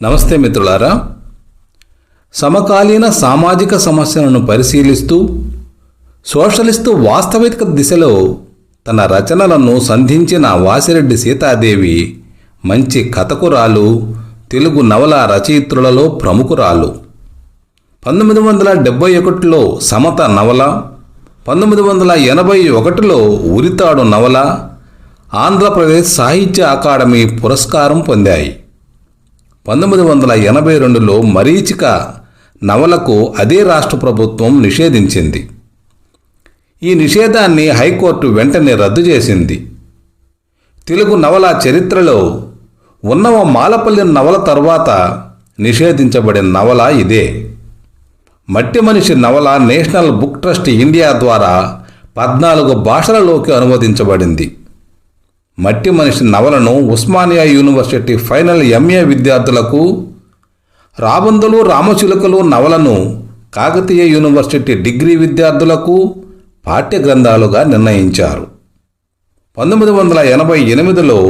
నమస్తే మిత్రులారా. సమకాలీన సామాజిక సమస్యలను పరిశీలిస్తూ సోషలిస్టు వాస్తవిక దిశలో తన రచనలను సంధించిన వాసిరెడ్డి సీతాదేవి మంచి కథకురాలు, తెలుగు నవల రచయిత్రులలో ప్రముఖురాలు. 1971లో సమత నవల, 1981లో ఉరితాడు నవల ఆంధ్రప్రదేశ్ సాహిత్య అకాడమీ పురస్కారం పొందాయి. 1982లో మరీచిక నవలకు అదే రాష్ట్ర ప్రభుత్వం నిషేధించింది. ఈ నిషేధాన్ని హైకోర్టు వెంటనే రద్దు చేసింది. తెలుగు నవల చరిత్రలో ఉన్నవ మాలపల్లి నవల తర్వాత నిషేధించబడిన నవల ఇదే. మట్టి మనిషి నవల నేషనల్ బుక్ ట్రస్ట్ ఇండియా ద్వారా 14 భాషలలోకి అనువదించబడింది. మట్టి మనిషి నవలను ఉస్మానియా యూనివర్సిటీ ఫైనల్ ఎంఏ విద్యార్థులకు, రాబందులు రామచిలుకలు నవలను కాకతీయ యూనివర్సిటీ డిగ్రీ విద్యార్థులకు పాఠ్య గ్రంథాలుగా నిర్ణయించారు. 1988లో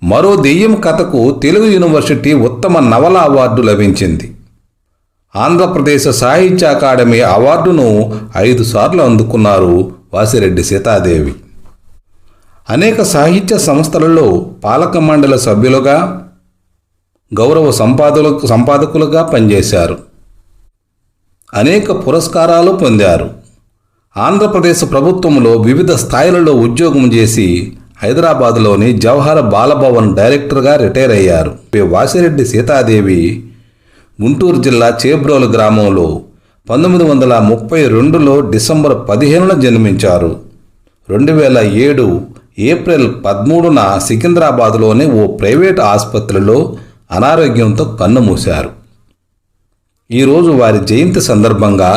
మరో దెయ్యం కథకు తెలుగు యూనివర్సిటీ ఉత్తమ నవల అవార్డు లభించింది. ఆంధ్రప్రదేశ్ సాహిత్య అకాడమీ అవార్డును 5 సార్లు అందుకున్నారు వాసిరెడ్డి సీతాదేవి. అనేక సాహిత్య సంస్థలలో పాలక మండలి సభ్యులుగా, గౌరవ సంపాదకులుగా పనిచేశారు. అనేక పురస్కారాలు పొందారు. ఆంధ్రప్రదేశ్ ప్రభుత్వంలో వివిధ స్థాయిలలో ఉద్యోగం చేసి హైదరాబాదులోని జవహర్ బాలభవన్ డైరెక్టర్గా రిటైర్ అయ్యారు. వాసిరెడ్డి సీతాదేవి గుంటూరు జిల్లా చేబ్రోలు గ్రామంలో 1932లో డిసెంబర్ 15న జన్మించారు. 2007 ఏప్రిల్ 13న సికింద్రాబాద్లోని ఓ ప్రైవేటు ఆసుపత్రిలో అనారోగ్యంతో కన్నుమూశారు. ఈరోజు వారి జయంతి సందర్భంగా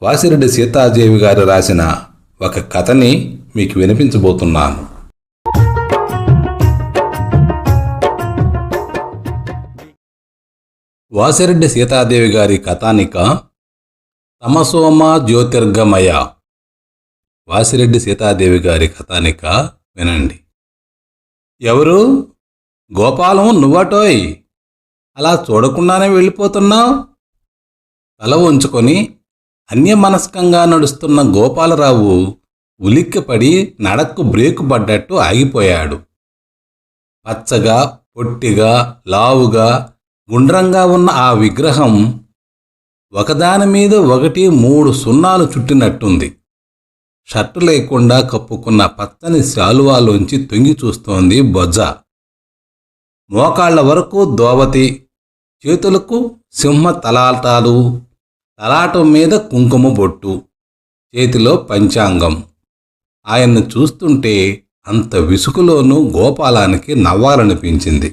వాసిరెడ్డి సీతాదేవి గారు రాసిన ఒక కథని మీకు వినిపించబోతున్నాను. వాసిరెడ్డి సీతాదేవి గారి కథానిక తమసోమ జ్యోతిర్గమయ. వాసిరెడ్డి సీతాదేవి గారి కథానిక వినండి. ఎవరు? గోపాలం నువ్వటోయ్, అలా చూడకుండానే వెళ్ళిపోతున్నావు? తల ఉంచుకొని అన్యమనస్కంగా నడుస్తున్న గోపాలరావు ఉలిక్కిపడి నడక్కు బ్రేకు పడ్డట్టు ఆగిపోయాడు. పచ్చగా, పొట్టిగా, లావుగా, గుండ్రంగా ఉన్న ఆ విగ్రహం ఒకదాని మీద ఒకటి 3 సున్నాలు చుట్టినట్టుంది. షర్టు లేకుండా కప్పుకున్న పచ్చని శాలువాలోంచి తొంగి చూస్తోంది బొజ్జ. మోకాళ్ల వరకు దోవతి, చేతులకు సింహ తలాటాలు, తలాటం మీద కుంకుమ బొట్టు, చేతిలో పంచాంగం. ఆయన్ను చూస్తుంటే అంత విసుగులోనూ గోపాలానికి నవ్వాలనిపించింది.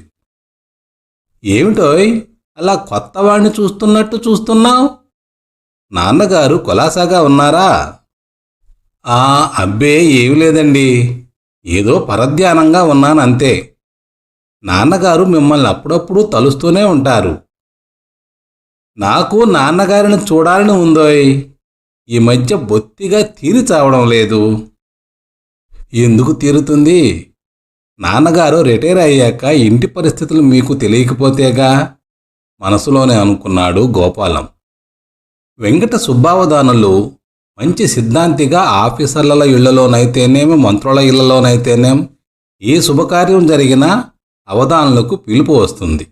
ఏమిటోయ్ అలా కొత్తవాణ్ణి చూస్తున్నట్టు చూస్తున్నావు? నాన్నగారు కులాసాగా ఉన్నారా? అబ్బే ఏమి లేదండి, ఏదో పరధ్యానంగా ఉన్నానంతే. నాన్నగారు మిమ్మల్ని అప్పుడప్పుడు తలుస్తూనే ఉంటారు. నాకు నాన్నగారిని చూడాలని ఉందోయ్. ఈ మధ్య బొత్తిగా తీరి చావడం లేదు. ఎందుకు తీరుతుంది? నాన్నగారు రిటైర్ అయ్యాక ఇంటి పరిస్థితులు మీకు తెలియకపోతేగా, మనసులోనే అనుకున్నాడు గోపాలం. వెంకట సుబ్బావధానులు మంచి సిద్ధాంతిగా ఆఫీసర్ల ఇళ్లలోనైతేనేమి, మంత్రుల ఇళ్లలోనైతేనేం ఏ శుభకార్యం జరిగినా అవధానులకు పిలుపు వస్తుంది.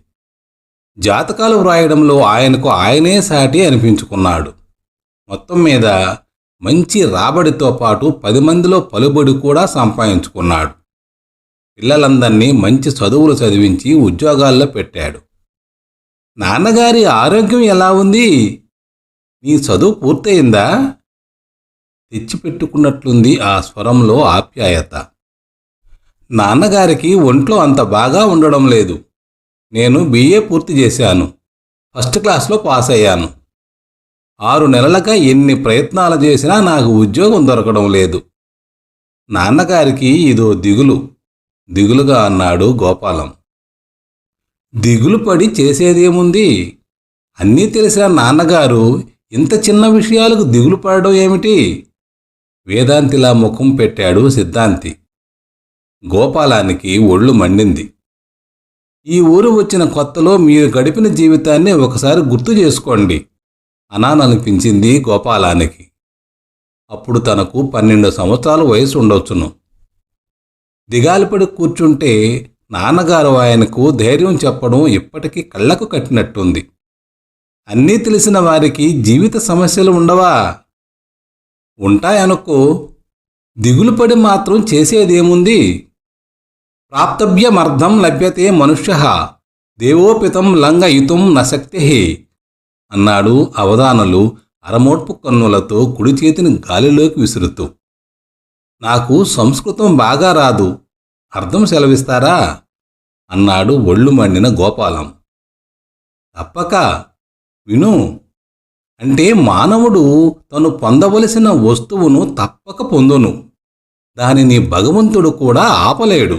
జాతకాలు వ్రాయడంలో ఆయనకు ఆయనే సాటి అనిపించుకున్నాడు. మొత్తం మీద మంచి రాబడితో పాటు 10 మందిలో పలుబడి కూడా సంపాదించుకున్నాడు. పిల్లలందరినీ మంచి చదువులు చదివించి ఉద్యోగాల్లో పెట్టాడు. నాన్నగారి ఆరోగ్యం ఎలా ఉంది? నీ చదువు పూర్తయిందా? తెచ్చిపెట్టుకున్నట్లుంది ఆ స్వరంలో ఆప్యాయత. నాన్నగారికి ఒంట్లో అంత బాగా ఉండడం లేదు. నేను BA పూర్తి చేశాను. ఫస్ట్ క్లాస్లో పాస్ అయ్యాను. 6 నెలలుగా ఎన్ని ప్రయత్నాలు చేసినా నాకు ఉద్యోగం దొరకడం లేదు. నాన్నగారికి ఇదో దిగులుగా అన్నాడు గోపాలం. దిగులు పడి చేసేదేముంది? అన్నీ తెలిసిన నాన్నగారు ఇంత చిన్న విషయాలకు దిగులు పడడం ఏమిటి? వేదాంతిలా ముఖం పెట్టాడు సిద్ధాంతి. గోపాలానికి ఒళ్ళు మండింది. ఈ ఊరు వచ్చిన కొత్తలో మీరు గడిపిన జీవితాన్ని ఒకసారి గుర్తు చేసుకోండి అనాలనిపించింది గోపాలానికి. అప్పుడు తనకు 12 సంవత్సరాల వయసు ఉండొచ్చును. దిగాలుపడి కూర్చుంటే నాన్నగారు ఆయనకు ధైర్యం చెప్పడం ఇప్పటికీ కళ్ళకు కట్టినట్టుంది. అన్నీ తెలిసిన వారికి జీవిత సమస్యలు ఉండవా? ఉంటాయనుకో, దిగులుపడి మాత్రం చేసేదేముంది? ప్రాప్తవ్యమర్థం లభ్యతే మనుష్యః దేవోపితం లంఘయితుం నశక్తి అన్నాడు అవధానులు అరమోడ్పు కన్నులతో కుడి చేతిని గాలిలోకి విసురుతూ. నాకు సంస్కృతం బాగా రాదు, అర్థం సెలవిస్తారా అన్నాడు ఒళ్ళు మండిన గోపాలం. తప్పక, విను. అంటే మానవుడు తను పొందవలసిన వస్తువును తప్పక పొందును, దానిని భగవంతుడు కూడా ఆపలేడు.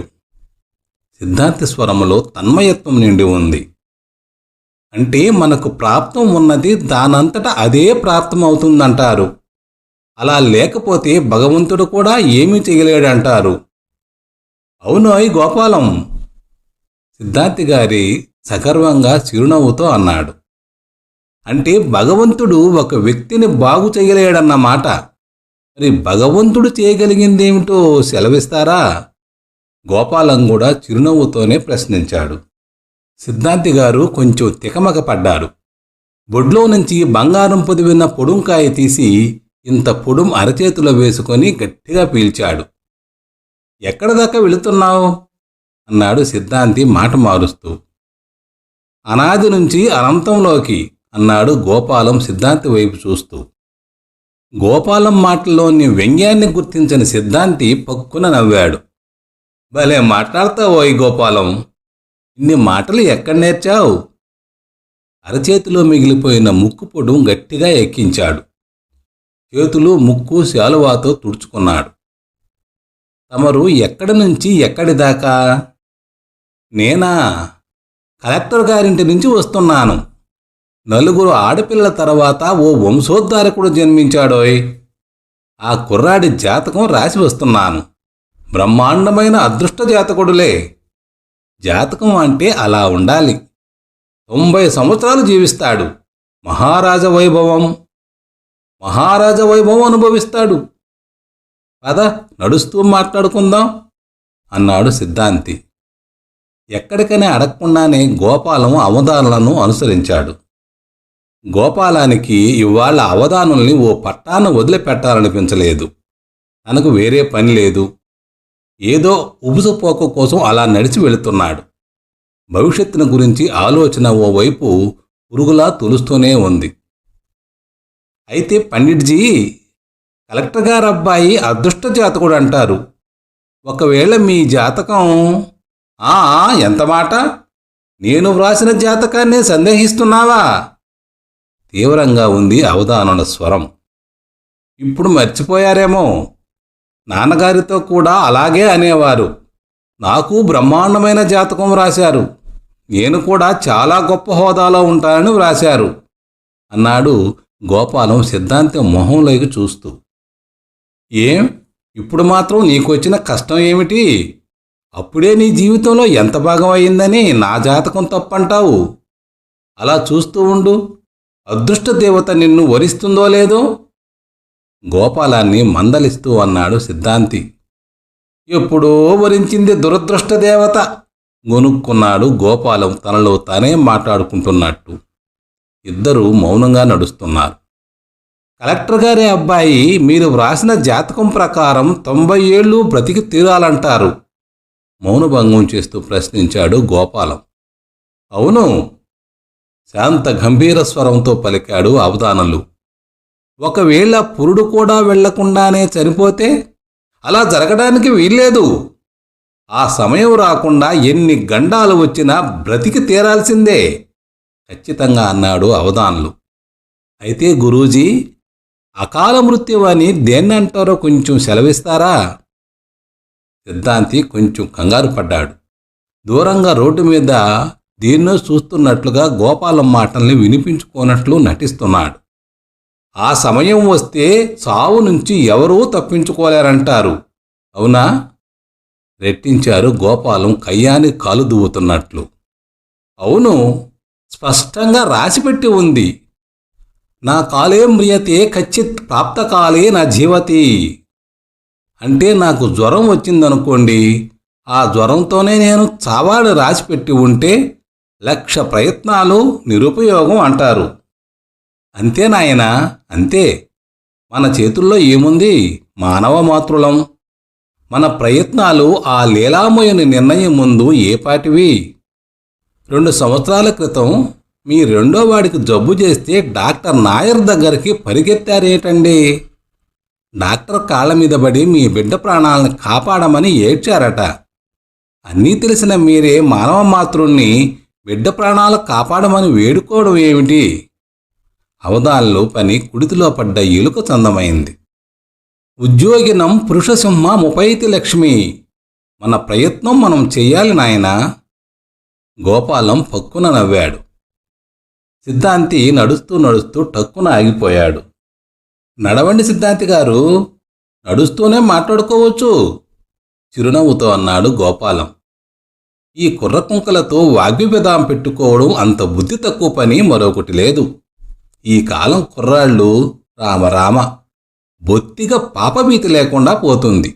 సిద్ధాంతి స్వరములో తన్మయత్వం నిండి ఉంది. అంటే మనకు ప్రాప్తం ఉన్నది దానంతట అదే ప్రాప్తమవుతుందంటారు. అలా లేకపోతే భగవంతుడు కూడా ఏమీ చేయలేడంటారు. అవునోయ్ గోపాలం, సిద్ధాంతి గారి సగర్వంగా చిరునవ్వుతో అన్నాడు. అంటే భగవంతుడు ఒక వ్యక్తిని బాగు చేయలేడన్నమాట. మరి భగవంతుడు చేయగలిగిందేమిటో సెలవిస్తారా? గోపాలం కూడా చిరునవ్వుతోనే ప్రశ్నించాడు. సిద్ధాంతి గారు కొంచెం తికమక పడ్డారు. బొడ్లో నుంచి బంగారం పొదివిన పొడుంకాయ తీసి ఇంత పొడుం అరచేతిలో వేసుకొని గట్టిగా పీల్చాడు. ఎక్కడ దాకా వెళుతున్నావు అన్నాడు సిద్ధాంతి మాట మారుస్తూ. అనాది నుంచి అనంతంలోకి అన్నాడు గోపాలం సిద్ధాంతి వైపు చూస్తూ. గోపాలం మాటల్లోని వ్యంగ్యాన్ని గుర్తించని సిద్ధాంతి పక్కున నవ్వాడు. భలే మాట్లాడతావోయ్ గోపాలం, ఇన్ని మాటలు ఎక్కడ నేర్చావు? అరచేతిలో మిగిలిపోయిన ముక్కు పొడు గట్టిగా ఎక్కించాడు. చేతులు ముక్కు శాలువాతో తుడుచుకున్నాడు. తమరు ఎక్కడి నుంచి ఎక్కడి దాకా? నేనా? కలెక్టర్ గారింటి నుంచి వస్తున్నాను. 4 ఆడపిల్లల తర్వాత ఓ వంశోద్ధారకుడు జన్మించాడోయ్. ఆ కుర్రాడి జాతకం రాసి వస్తున్నాను. బ్రహ్మాండమైన అదృష్ట జాతకుడులే. జాతకం అంటే అలా ఉండాలి. 90 సంవత్సరాలు జీవిస్తాడు. మహారాజ వైభవం అనుభవిస్తాడు. పద, నడుస్తూ మాట్లాడుకుందాం అన్నాడు సిద్ధాంతి. ఎక్కడికనే అడగకుండానే గోపాలం అవధానులను అనుసరించాడు. గోపాలానికి ఇవాళ అవధానుల్ని ఓ పట్టాన వదిలిపెట్టాలనిపించలేదు. తనకు వేరే పని లేదు. ఏదో ఉబుసుపోక కోసం అలా నడిచి వెళుతున్నాడు. భవిష్యత్తును గురించి ఆలోచన ఓవైపు పురుగులా తులుస్తూనే ఉంది. అయితే పండిట్జీ, కలెక్టర్ గారు అబ్బాయి అదృష్ట జాతకుడు అంటారు. ఒకవేళ మీ జాతకం... ఎంత మాట? నేను వ్రాసిన జాతకాన్నే సందేహిస్తున్నావా? తీవ్రంగా ఉంది అవధానుల స్వరం. ఇప్పుడు మర్చిపోయారేమో, నాన్నగారితో కూడా అలాగే అనేవారు. నాకు బ్రహ్మాండమైన జాతకం వ్రాశారు. నేను కూడా చాలా గొప్ప హోదాలో ఉంటానని వ్రాశారు అన్నాడు గోపాలం సిద్ధాంతి మొహంలోకి చూస్తూ. ఏం, ఇప్పుడు మాత్రం నీకొచ్చిన కష్టం ఏమిటి? అప్పుడే నీ జీవితంలో ఎంత భాగం అయిందని నా జాతకం తప్పంటావు? అలా చూస్తూ ఉండు, అదృష్ట దేవత నిన్ను వరిస్తుందో లేదో. గోపాలాన్ని మందలిస్తూ అన్నాడు సిద్ధాంతి. ఎప్పుడో వరించింది దురదృష్ట దేవత, గొనుక్కున్నాడు గోపాలం తనలో తానే మాట్లాడుకుంటున్నట్టు. ఇద్దరూ మౌనంగా నడుస్తున్నారు. కలెక్టర్ గారి అబ్బాయి మీరు వ్రాసిన జాతకం ప్రకారం 90 ఏళ్ళు బ్రతికి తీరాలంటారు. మౌనభంగం చేస్తూ ప్రశ్నించాడు గోపాలం. అవును, శాంత గంభీర స్వరంతో పలికాడు అవధానులు. ఒకవేళ పురుడు కూడా వెళ్లకుండానే చనిపోతే? అలా జరగడానికి వీల్లేదు. ఆ సమయం రాకుండా ఎన్ని గండాలు వచ్చినా బ్రతికి తీరాల్సిందే ఖచ్చితంగా అన్నాడు అవధానులు. అయితే గురూజీ, అకాల మృత్యు అని దేన్నంటారో కొంచెం సెలవిస్తారా? సిద్ధాంతి కొంచెం కంగారు పడ్డాడు. దూరంగా రోడ్డు మీద దీన్నో చూస్తున్నట్లుగా గోపాలం మాటల్ని వినిపించుకోనట్లు నటిస్తున్నాడు. ఆ సమయం వస్తే చావు నుంచి ఎవరూ తప్పించుకోలేరంటారు, అవునా? రెట్టించారు గోపాలం కయ్యాన్ని కాలు దువ్వుతున్నట్లు. అవును, స్పష్టంగా రాసిపెట్టి ఉంది. నా కాలే మ్రియతే కచ్చిత్ ప్రాప్తకాలే నా జీవతి. అంటే నాకు జ్వరం వచ్చిందనుకోండి, ఆ జ్వరంతోనే నేను చావాడు రాసిపెట్టి ఉంటే 1,00,000 ప్రయత్నాలు నిరుపయోగం అంటారు. అంతే నాయనా, అంతే. మన చేతుల్లో ఏముంది? మానవ మాతృలం. మన ప్రయత్నాలు ఆ లీలామయుని నిర్ణయం ముందు ఏపాటివి? 2 సంవత్సరాల క్రితం మీ రెండో వాడికి జబ్బు చేస్తే డాక్టర్ నాయర్ దగ్గరికి పరిగెత్తారేటండి? డాక్టర్ కాళ్ళ మీద పడి మీ బిడ్డ ప్రాణాలను కాపాడమని ఏడ్చారట. అన్నీ తెలిసిన మీరే మానవ మాతృణ్ణి బిడ్డ ప్రాణాలు కాపాడమని వేడుకోవడం ఏమిటి? అవధాన్లో పని కుడితిలో పడ్డ ఎలుక చందమైంది. ఉద్యోగినం పురుషసింహ ముపైతి లక్ష్మి. మన ప్రయత్నం మనం చెయ్యాలి నాయనా. గోపాలం పక్కున నవ్వాడు. సిద్ధాంతి నడుస్తూ నడుస్తూ టక్కున ఆగిపోయాడు. నడవండి సిద్ధాంతి గారు, నడుస్తూనే మాట్లాడుకోవచ్చు చిరునవ్వుతో అన్నాడు గోపాలం. ఈ కుర్రకుంకలతో వాగ్విభేదం పెట్టుకోవడం అంత బుద్ధి తక్కువ పని మరొకటి లేదు. ఈ కాలం కుర్రాళ్ళు రామరామ, బొత్తిగా పాపభీతి లేకుండా పోతుంది.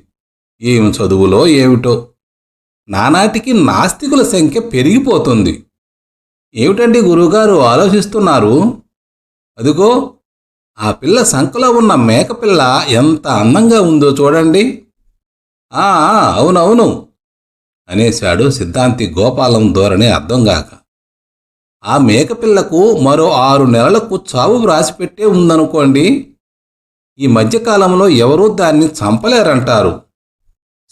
ఏం చదువులో ఏమిటో, నానాటికి నాస్తికుల సంఖ్య పెరిగిపోతుంది. ఏమిటండి గురువుగారు ఆలోచిస్తున్నారు? అదిగో ఆ పిల్ల సంకలో ఉన్న మేకపిల్ల ఎంత అందంగా ఉందో చూడండి. అవునవును అనేశాడు సిద్ధాంతి గోపాలం ధోరణి అర్థంగాక. ఆ మేకపిల్లకు మరో 6 నెలలకు చావు వ్రాసిపెట్టే ఉందనుకోండి. ఈ మధ్యకాలంలో ఎవరూ దాన్ని చంపలేరంటారు.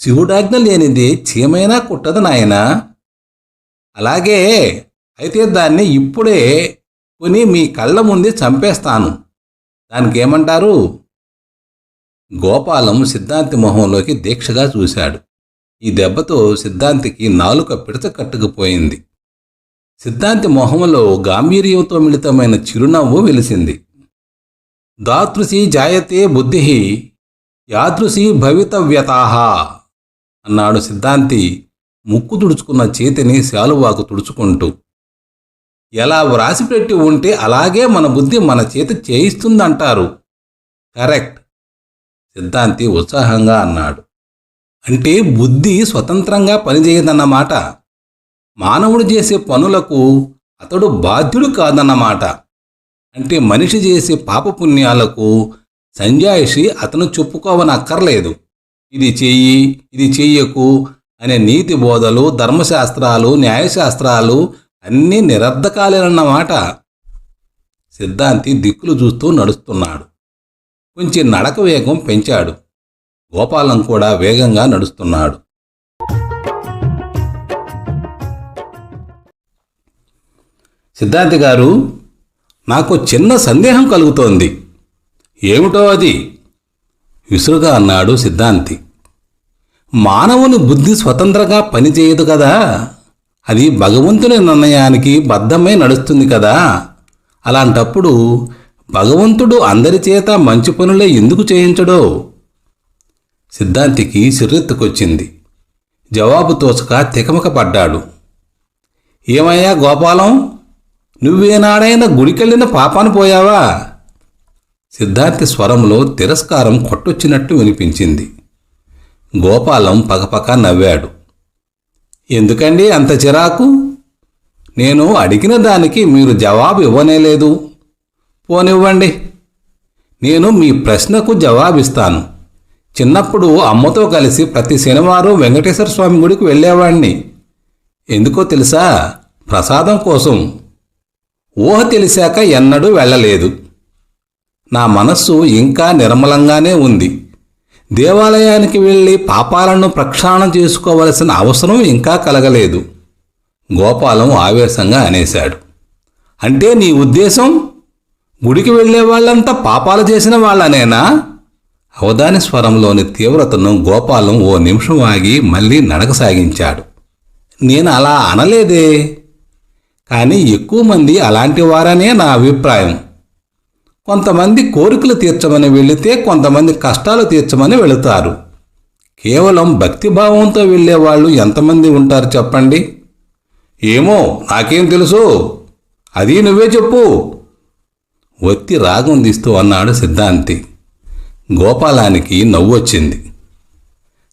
శివుడాజ్ఞ లేనిది చీమైనా కుట్టదు నాయనా. అలాగే అయితే దాన్ని ఇప్పుడే కొని మీ కళ్ళ ముందే చంపేస్తాను. దానికేమంటారు? గోపాలం సిద్ధాంతి మొహంలోకి దీక్షగా చూశాడు. ఈ దెబ్బతో సిద్ధాంతికి నాలుక పిడచకట్టుకుపోయింది. సిద్ధాంతి మొహంలో గాంభీర్యంతో మిళితమైన చిరునవ్వు వెలిసింది. దాతృషి జాయతే బుద్ధి యాదృశీ భవితవ్యతాహ అన్నాడు సిద్ధాంతి ముక్కు తుడుచుకున్న చేతిని శాలువాకు తుడుచుకుంటూ. ఎలా వ్రాసిపెట్టి ఉంటే అలాగే మన బుద్ధి మన చేతి చేయిస్తుందంటారు. కరెక్ట్ సిద్ధాంతి ఉత్సాహంగా అన్నాడు. అంటే బుద్ధి స్వతంత్రంగా పనిచేయదన్నమాట. మానవుడు చేసే పనులకు అతడు బాధ్యుడు కాదన్నమాట. అంటే మనిషి చేసే పాపపుణ్యాలకు సంజాయిషి అతను చెప్పుకోవనక్కర్లేదు. ఇది చెయ్యి, ఇది చెయ్యకు అనే నీతి బోధలు, ధర్మశాస్త్రాలు, న్యాయశాస్త్రాలు అన్నీ నిరర్ధకాలేనన్నమాట. సిద్ధాంతి దిక్కులు చూస్తూ నడుస్తున్నాడు. కొంచెం నడక వేగం పెంచాడు. గోపాలం కూడా వేగంగా నడుస్తున్నాడు. సిద్ధాంతి గారు, నాకు చిన్న సందేహం కలుగుతోంది. ఏమిటో అది? విసురుగా అన్నాడు సిద్ధాంతి. మానవుని బుద్ధి స్వతంత్రంగా పనిచేయదు కదా, అది భగవంతుని నిర్ణయానికి బద్ధమై నడుస్తుంది కదా. అలాంటప్పుడు భగవంతుడు అందరి చేత మంచి పనులే ఎందుకు చేయించడో? సిద్ధాంతికి సిర్రెత్తుకొచ్చింది. జవాబు తోచక తికమక పడ్డాడు. ఏమయ్యా గోపాలం, నువ్వేనాడైనా గుడికెళ్ళిన పాపాను పోయావా? సిద్ధాంతి స్వరంలో తిరస్కారం కొట్టొచ్చినట్టు వినిపించింది. గోపాలం పకపక నవ్వాడు. ఎందుకండి అంత చిరాకు? నేను అడిగిన దానికి మీరు జవాబు ఇవ్వనేలేదు. పోనివ్వండి, నేను మీ ప్రశ్నకు జవాబిస్తాను. చిన్నప్పుడు అమ్మతో కలిసి ప్రతి శనివారం వెంకటేశ్వర స్వామి గుడికి వెళ్ళేవాణ్ణి. ఎందుకో తెలుసా? ప్రసాదం కోసం. ఊహ తెలిసాక ఎన్నడూ వెళ్ళలేదు. నా మనస్సు ఇంకా నిర్మలంగానే ఉంది. దేవాలయానికి వెళ్ళి పాపాలను ప్రక్షాళన చేసుకోవలసిన అవసరం ఇంకా కలగలేదు. గోపాలం ఆవేశంగా అనేశాడు. అంటే నీ ఉద్దేశం గుడికి వెళ్ళే వాళ్ళంతా పాపాలు చేసిన వాళ్ళనేనా? అవధాని స్వరంలోని తీవ్రతను గోపాలం ఓ నిమిషం ఆగి మళ్ళీ నడక సాగించాడు. నేను అలా అనలేదే, కానీ ఎక్కువ మంది అలాంటి వారనే నా అభిప్రాయం. కొంతమంది కోరికలు తీర్చమని వెళితే కొంతమంది కష్టాలు తీర్చమని వెళుతారు. కేవలం భక్తిభావంతో వెళ్ళేవాళ్ళు ఎంతమంది ఉంటారు చెప్పండి? ఏమో నాకేం తెలుసు, అది నువ్వే చెప్పు. ఒత్తి రాగం తీస్తూ అన్నాడు సిద్ధాంతి. గోపాలానికి నవ్వొచ్చింది.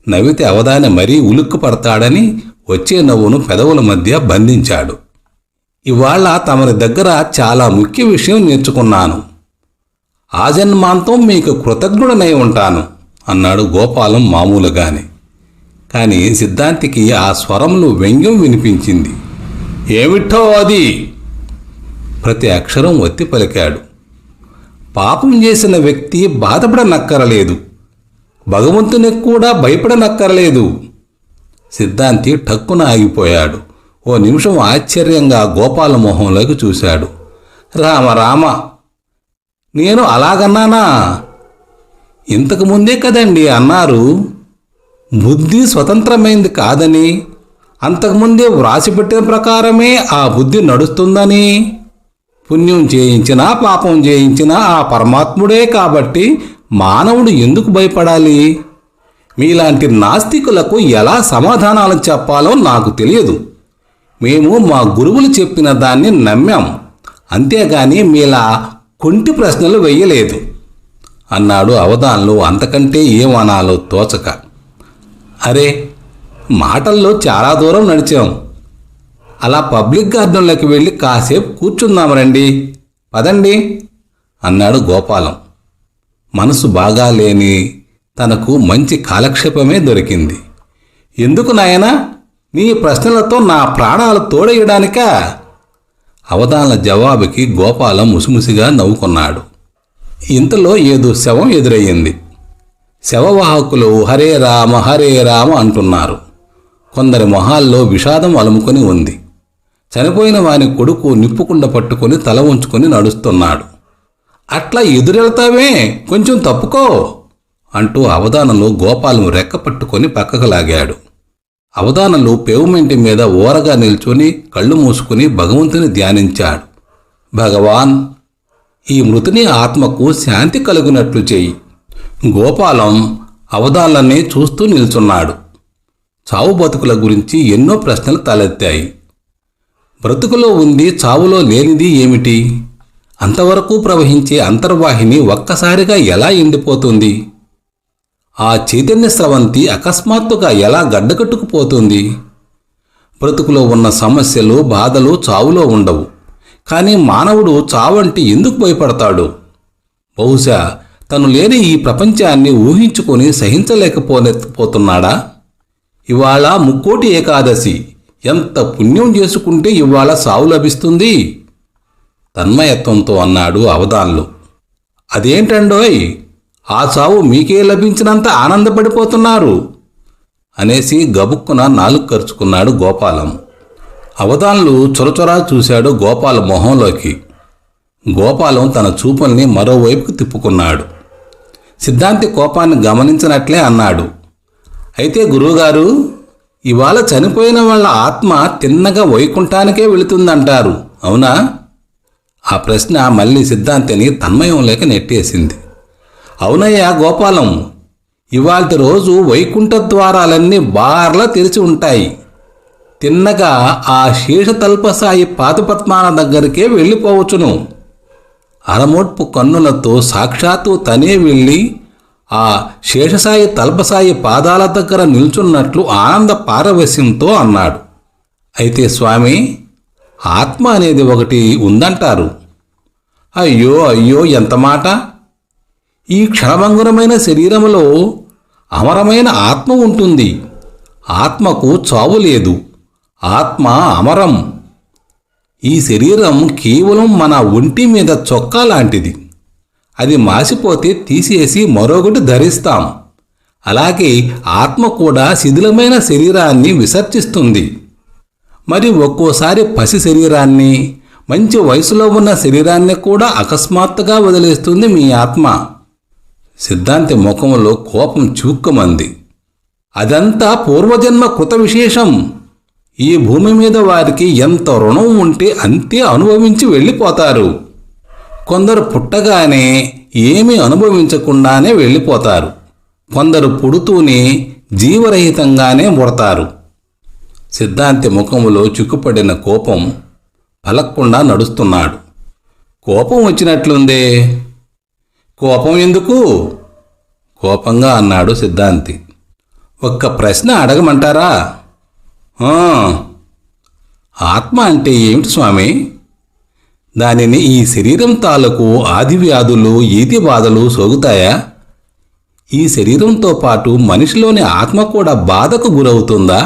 నవ్వితే అవధాని మరీ ఉలుక్కు పడతాడని వచ్చే నవ్వును పెదవుల మధ్య బంధించాడు. ఇవాళ తమరి దగ్గర చాలా ముఖ్య విషయం నేర్చుకున్నాను. ఆజన్మాంతం మీకు కృతజ్ఞుడనై ఉంటాను అన్నాడు గోపాలం మామూలుగానే. కానీ సిద్ధాంతికి ఆ స్వరంలో వ్యంగ్యం వినిపించింది. ఏమిటో అది? ప్రతి అక్షరం ఒత్తి పలికాడు. పాపం చేసిన వ్యక్తి బాధపడనక్కరలేదు, భగవంతునికి కూడా భయపడనక్కరలేదు. సిద్ధాంతి టక్కున ఆగిపోయాడు. ఓ నిమిషం ఆశ్చర్యంగా గోపాల మొహంలోకి చూశాడు. రామ రామ, నేను అలాగన్నానా? ఇంతకుముందే కదండి అన్నారు బుద్ధి స్వతంత్రమైంది కాదని, అంతకుముందే వ్రాసిపెట్టిన ప్రకారమే ఆ బుద్ధి నడుస్తుందని. పుణ్యం చేయించినా పాపం చేయించినా ఆ పరమాత్ముడే కాబట్టి మానవుడు ఎందుకు భయపడాలి? మీలాంటి నాస్తికులకు ఎలా సమాధానాలు చెప్పాలో నాకు తెలియదు. మేము మా గురువులు చెప్పిన దాన్ని నమ్మాం, అంతేగాని మీలా కొంటి ప్రశ్నలు వెయ్యలేదు అన్నాడు అవధాన్లు అంతకంటే ఏమనాలో తోచక. అరే, మాటల్లో చాలా దూరం నడిచాం. అలా పబ్లిక్ గార్డెన్లోకి వెళ్ళి కాసేపు కూర్చుందాం రండి, పదండి అన్నాడు గోపాలం. మనసు బాగా లేని తనకు మంచి కాలక్షేపమే దొరికింది. ఎందుకు నాయనా, నీ ప్రశ్నలతో నా ప్రాణాలు తోడేయడానికా? అవధాన్ల జవాబుకి గోపాలం ముసిముసిగా నవ్వుకున్నాడు. ఇంతలో ఏదో శవం ఎదురయ్యింది. శవవాహకులు హరే రామ అంటున్నారు. కొందరి మొహాల్లో విషాదం అలుముకొని ఉంది. చనిపోయిన వాని కొడుకు నిప్పుకుండ పట్టుకొని తల ఉంచుకొని నడుస్తున్నాడు. అట్లా ఎదురెళ్తావే, కొంచెం తప్పుకో అంటూ అవధానులు గోపాలం రెక్క పట్టుకొని పక్కకు లాగాడు. అవధానులు పేవ్మెంటి మీద ఓరగా నిల్చొని కళ్ళు మూసుకుని భగవంతుని ధ్యానించాడు. భగవాన్, ఈ మృతుని ఆత్మకు శాంతి కలుగునట్లు చెయ్యి. గోపాలం అవధాన్లనే చూస్తూ నిల్చున్నాడు. చావు బతుకుల గురించి ఎన్నో ప్రశ్నలు తలెత్తాయి. బ్రతుకులో ఉంది, చావులో లేనిది ఏమిటి? అంతవరకు ప్రవహించే అంతర్వాహిని ఒక్కసారిగా ఎలా ఎండిపోతుంది? ఆ చైతన్య స్రవంతి అకస్మాత్తుగా ఎలా గడ్డకట్టుకుపోతుంది? బ్రతుకులో ఉన్న సమస్యలు, బాధలు చావులో ఉండవు. కానీ మానవుడు చావంటే ఎందుకు భయపడతాడు? బహుశా తను లేని ఈ ప్రపంచాన్ని ఊహించుకొని సహించలేకపోతున్నాడా? ఇవాళ ముక్కోటి ఏకాదశి, ఎంత పుణ్యం చేసుకుంటే ఇవాళ సావు లభిస్తుంది? తన్మయత్వంతో అన్నాడు అవధాన్లు. అదేంటండోయ్, ఆ చావు మీకే లభించినంత ఆనందపడిపోతున్నారు అనేసి గబుక్కున నాలుగు ఖర్చుకున్నాడు గోపాలం. అవధాన్లు చొరచొరా చూశాడు గోపాల మొహంలోకి. గోపాలం తన చూపుల్ని మరోవైపుకు తిప్పుకున్నాడు. సిద్ధాంతి కోపాన్ని గమనించినట్లే అన్నాడు. అయితే గురువుగారు, ఇవాళ చనిపోయిన వాళ్ళ ఆత్మ తిన్నగా వైకుంఠానికే వెళుతుందంటారు, అవునా? ఆ ప్రశ్న మళ్ళీ సిద్ధాంతిని తన్మయంలోకి నెట్టేసింది. అవునయ్యా గోపాలం, ఇవాల్టి రోజు వైకుంఠ ద్వారాలన్నీ బార్లా తెరిచి ఉంటాయి. తిన్నగా ఆ శేషతల్పసాయి పాదపద్మాల దగ్గరికే వెళ్ళిపోవచ్చును. అరమోట్పు కన్నులతో సాక్షాత్తు తనే వెళ్ళి ఆ శేషసాయి తల్పసాయి పాదాల దగ్గర నిల్చున్నట్లు ఆనంద పారవశ్యంతో అన్నాడు. అయితే స్వామి, ఆత్మ అనేది ఒకటి ఉందంటారు. అయ్యో అయ్యో, ఎంత మాట! ఈ క్షణభంగురమైన శరీరములో అమరమైన ఆత్మ ఉంటుంది. ఆత్మకు చావు లేదు, ఆత్మ అమరం. ఈ శరీరం కేవలం మన ఒంటి మీద చొక్కా లాంటిది. అది మాసిపోతే తీసేసి మరొకటి ధరిస్తాం. అలాగే ఆత్మ కూడా శిథిలమైన శరీరాన్ని విసర్జిస్తుంది. మరి ఒక్కోసారి పసి శరీరాన్ని, మంచి వయసులో ఉన్న శరీరాన్ని కూడా అకస్మాత్తుగా వదిలేస్తుంది మీ ఆత్మ. సిద్ధాంతి ముఖంలో కోపం చూక్కమంది. అదంతా పూర్వజన్మ కృత విశేషం. ఈ భూమి మీద వారికి ఎంత రుణం ఉంటే అంతే అనుభవించి వెళ్ళిపోతారు. కొందరు పుట్టగానే ఏమీ అనుభవించకుండానే వెళ్ళిపోతారు. కొందరు పుడుతూనే జీవరహితంగానే పుడతారు. సిద్ధాంతి ముఖములో చిక్కుపడిన కోపం పలక్కుండా నడుస్తున్నాడు. కోపం వచ్చినట్లుందే. కోపం ఎందుకు? కోపంగా అన్నాడు సిద్ధాంతి. ఒక్క ప్రశ్న అడగమంటారా? ఆత్మ అంటే ఏమిటి స్వామి? దానిని ఈ శరీరం తాలూకు ఆదివ్యాధులు ఈతి బాధలు సోగుతాయా? ఈ శరీరంతో పాటు మనిషిలోని ఆత్మ కూడా బాధకు గురవుతుందా?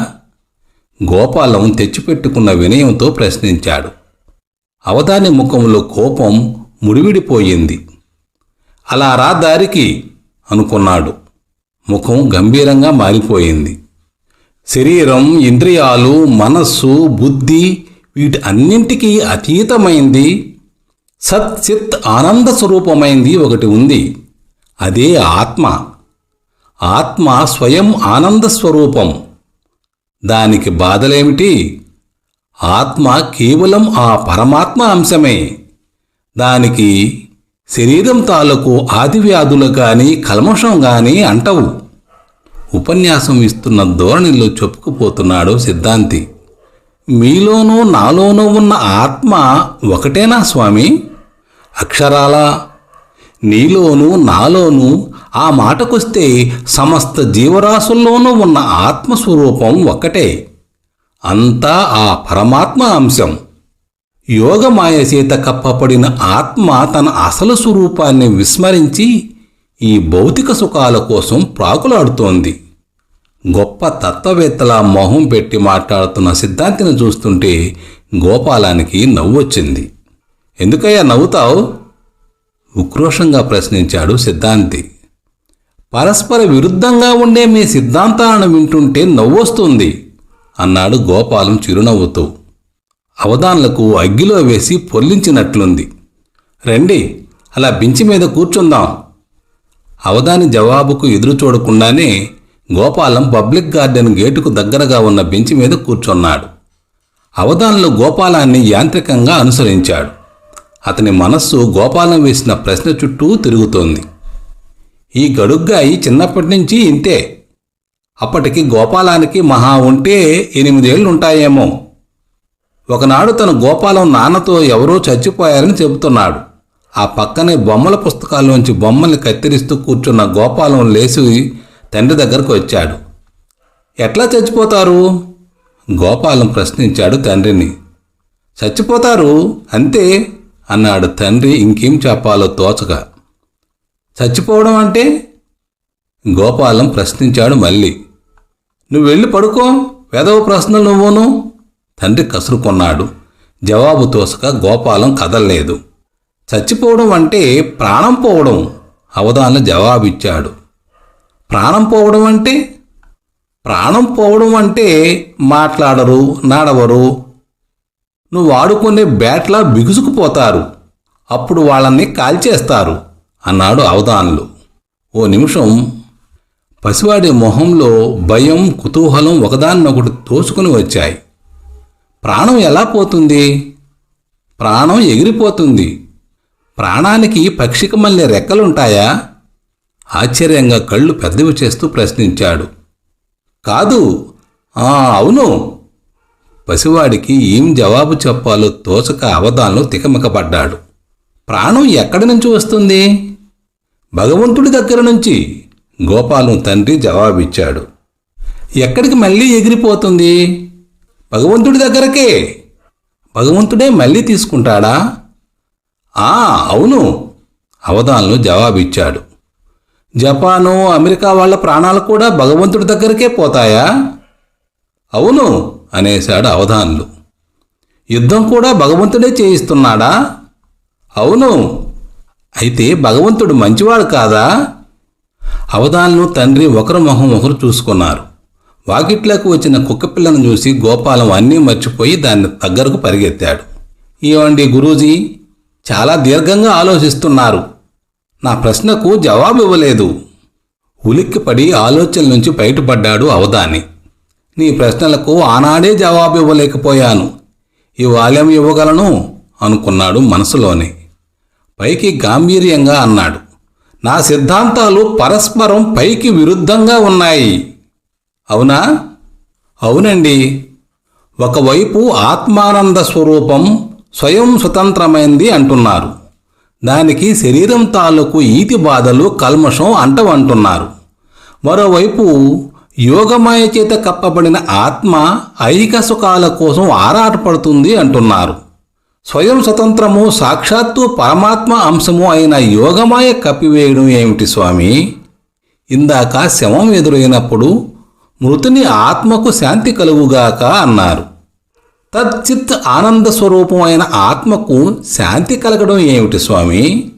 గోపాలం తెచ్చిపెట్టుకున్న వినయంతో ప్రశ్నించాడు. అవధాని ముఖంలో కోపం ముడివిడిపోయింది. అలా రా దారికి అనుకున్నాడు. ముఖం గంభీరంగా మారిపోయింది. శరీరం, ఇంద్రియాలు, మనస్సు, బుద్ధి వీటి అన్నింటికీ అతీతమైంది, సత్ చిత్ ఆనంద స్వరూపమైంది ఒకటి ఉంది. అదే ఆత్మ. ఆత్మ స్వయం ఆనంద స్వరూపం. దానికి బాధలేమిటి? ఆత్మ కేవలం ఆ పరమాత్మ అంశమే. దానికి శరీరం తాలూకు ఆదివ్యాధులు కానీ కల్మషం కానీ అంటవు. ఉపన్యాసం ఇస్తున్న ధోరణిలో చెప్పుకుపోతున్నాడు సిద్ధాంతి. మీలోనూ నాలోనూ ఉన్న ఆత్మ ఒకటేనా స్వామి? అక్షరాలా నీలోనూ నాలోనూ ఆ మాటకొస్తే సమస్త జీవరాశుల్లోనూ ఉన్న ఆత్మస్వరూపం ఒక్కటే. అంతా ఆ పరమాత్మ అంశం. యోగమాయ చేత కప్పబడిన ఆత్మ తన అసలు స్వరూపాన్ని విస్మరించి ఈ భౌతిక సుఖాల కోసం ప్రాకులాడుతోంది. గొప్ప తత్వవేత్తలా మొహం పెట్టి మాట్లాడుతున్న సిద్ధాంతిని చూస్తుంటే గోపాలానికి నవ్వొచ్చింది. ఎందుకయ్యా నవ్వుతావు? ఉక్రోషంగా ప్రశ్నించాడు సిద్ధాంతి. పరస్పర విరుద్ధంగా ఉండే మీ సిద్ధాంతాలను వింటుంటే నవ్వొస్తుంది అన్నాడు గోపాలం చిరునవ్వుతూ. అవధాన్లకు అగ్గిలో వేసి పొర్లించినట్లుంది. రండి, అలా బెంచి మీద కూర్చుందాం. అవధాని జవాబుకు ఎదురు చూడకుండానే గోపాలం పబ్లిక్ గార్డెన్ గేటుకు దగ్గరగా ఉన్న బెంచి మీద కూర్చున్నాడు. అవధాన్లు గోపాలాన్ని యాంత్రికంగా అనుసరించాడు. అతని మనస్సు గోపాలం వేసిన ప్రశ్న చుట్టూ తిరుగుతోంది. ఈ గడుగ్గాయి చిన్నప్పటి నుంచి ఇంతే. అప్పటికి గోపాలానికి మహా ఉంటే 8 ఏళ్లుంటాయేమో. ఒకనాడు తను గోపాలం నాన్నతో ఎవరో చచ్చిపోయారని చెబుతున్నాడు. ఆ పక్కనే బొమ్మల పుస్తకాల్లోంచి బొమ్మల్ని కత్తిరిస్తూ కూర్చున్న గోపాలం లేచి తండ్రి దగ్గరకు వచ్చాడు. ఎట్లా చచ్చిపోతారు? గోపాలం ప్రశ్నించాడు తండ్రిని. చచ్చిపోతారు అంతే అన్నాడు తండ్రి ఇంకేం చెప్పాలో తోచక. చచ్చిపోవడం అంటే? గోపాలం ప్రశ్నించాడు మళ్ళీ. నువ్వు వెళ్ళి పడుకో, వెధవ ప్రశ్నలు నువ్వును. తండ్రి కసురుకున్నాడు. జవాబు తోసక గోపాలం కదల్లేదు. చచ్చిపోవడం అంటే ప్రాణం పోవడం, అవధాన్లు జవాబిచ్చాడు. ప్రాణం పోవడం అంటే? ప్రాణం పోవడం అంటే మాట్లాడరు, నడవరు, నువ్వు ఆడుకునే బ్యాట్లా బిగుసుకుపోతారు. అప్పుడు వాళ్ళని కాల్చేస్తారు అన్నాడు అవధాన్లు. ఓ నిమిషం పసివాడి మొహంలో భయం, కుతూహలం ఒకదాన్నొకటి తోసుకుని వచ్చాయి. ప్రాణం ఎలా పోతుంది? ప్రాణం ఎగిరిపోతుంది. ప్రాణానికి పక్షికి మళ్ళీ రెక్కలుంటాయా? ఆశ్చర్యంగా కళ్ళు పెద్దవి చేస్తూ ప్రశ్నించాడు. కాదు. అవును. పసివాడికి ఏం జవాబు చెప్పాలో తోచక అవధాన్లు తికమకపడ్డాడు. ప్రాణం ఎక్కడి నుంచి వస్తుంది? భగవంతుడి దగ్గర నుంచి, గోపాలం తండ్రి జవాబిచ్చాడు. ఎక్కడికి మళ్ళీ ఎగిరిపోతుంది? భగవంతుడి దగ్గరకే. భగవంతుడే మళ్ళీ తీసుకుంటాడా? అవును, అవధాన్లు జవాబిచ్చాడు. జపాను, అమెరికా వాళ్ళ ప్రాణాలు కూడా భగవంతుడి దగ్గరకే పోతాయా? అవును అనేశాడు అవధాన్లు. యుద్ధం కూడా భగవంతుడే చేయిస్తున్నాడా? అవును. అయితే భగవంతుడు మంచివాడు కాదా? అవధాన్లు తండ్రి ఒకరు మొహం ఒకరు చూసుకున్నారు. వాకిట్లోకి వచ్చిన కుక్కపిల్లను చూసి గోపాలం అన్నీ మర్చిపోయి దాన్ని దగ్గరకు పరిగెత్తాడు. ఏమండి గురూజీ, చాలా దీర్ఘంగా ఆలోచిస్తున్నారు. నా ప్రశ్నకు జవాబు ఇవ్వలేదు. ఉలిక్కిపడి ఆలోచన నుంచి బయటపడ్డాడు అవధాని. నీ ప్రశ్నలకు ఆనాడే జవాబు ఇవ్వలేకపోయాను, ఇవాళేం ఇవ్వగలను అనుకున్నాడు మనసులోనే. పైకి గాంభీర్యంగా అన్నాడు. నా సిద్ధాంతాలు పరస్పరం పైకి విరుద్ధంగా ఉన్నాయి. అవునా? అవునండి. ఒకవైపు ఆత్మానంద స్వరూపం స్వయం స్వతంత్రమైంది అంటున్నారు. దానికి శరీరం తాలూకు ఈతి బాధలు కల్మషం అంటవంటున్నారు. మరోవైపు యోగమాయ చేత కప్పబడిన ఆత్మ ఐహిక సుఖాల కోసం ఆరాటపడుతుంది అంటున్నారు. స్వయం స్వతంత్రము సాక్షాత్తు పరమాత్మ అంశము అయిన యోగమాయ కప్పివేయడం ఏమిటి స్వామి? ఇందాక శవం ఎదురైనప్పుడు మృతుని ఆత్మకు శాంతి కలుగుగాక అన్నారు. తచ్చిత్ ఆనంద స్వరూపమైన ఆత్మకు శాంతి కలగడం ఏమిటి స్వామి?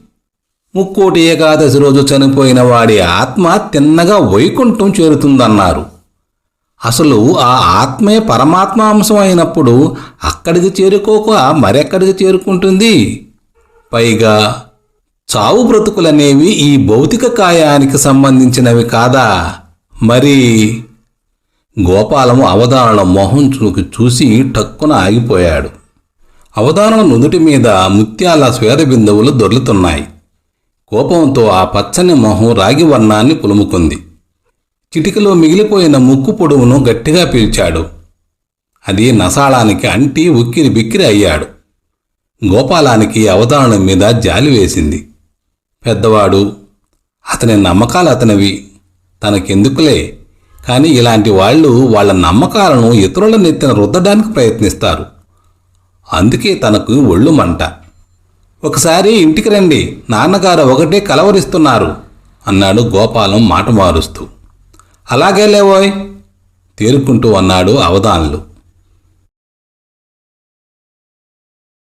ముక్కోటి ఏకాదశి రోజు చనిపోయిన వాడి ఆత్మ తిన్నగా వైకుంఠం చేరుతుందన్నారు. అసలు ఆ ఆత్మే పరమాత్మ అంశం అయినప్పుడు అక్కడికి చేరుకోక మరెక్కడికి చేరుకుంటుంది? పైగా చావు బ్రతుకులనేవి ఈ భౌతిక కాయానికి సంబంధించినవి కాదా? మరి గోపాలము అవధారణ మొహం చూసి టక్కున ఆగిపోయాడు. అవధారణ నుదుటి మీద ముత్యాల స్వేద బిందువులు దొర్లుతున్నాయి. కోపంతో ఆ పచ్చని మొహం రాగి వర్ణాన్ని పులుముకుంది. చిటికలో మిగిలిపోయిన ముక్కు పొడువును గట్టిగా పీల్చాడు. అది నసాళానికి అంటి ఉక్కిరి బిక్కిరి అయ్యాడు. గోపాలానికి అవధారణ మీద జాలి వేసింది. పెద్దవాడు, అతని నమ్మకాలు అతనివి, తనకెందుకులే. కానీ ఇలాంటి వాళ్ళు వాళ్ళ నమ్మకాలను ఇతరుల నెత్తిన రుద్దడానికి ప్రయత్నిస్తారు. అందుకే తనకు ఒళ్ళు మంట. ఒకసారి ఇంటికి రండి, నాన్నగారు ఒకటే కలవరిస్తున్నారు అన్నాడు గోపాలం మాట మారుస్తూ. అలాగే లేవోయ్ తేరుకుంటూ అన్నాడు అవధానులు.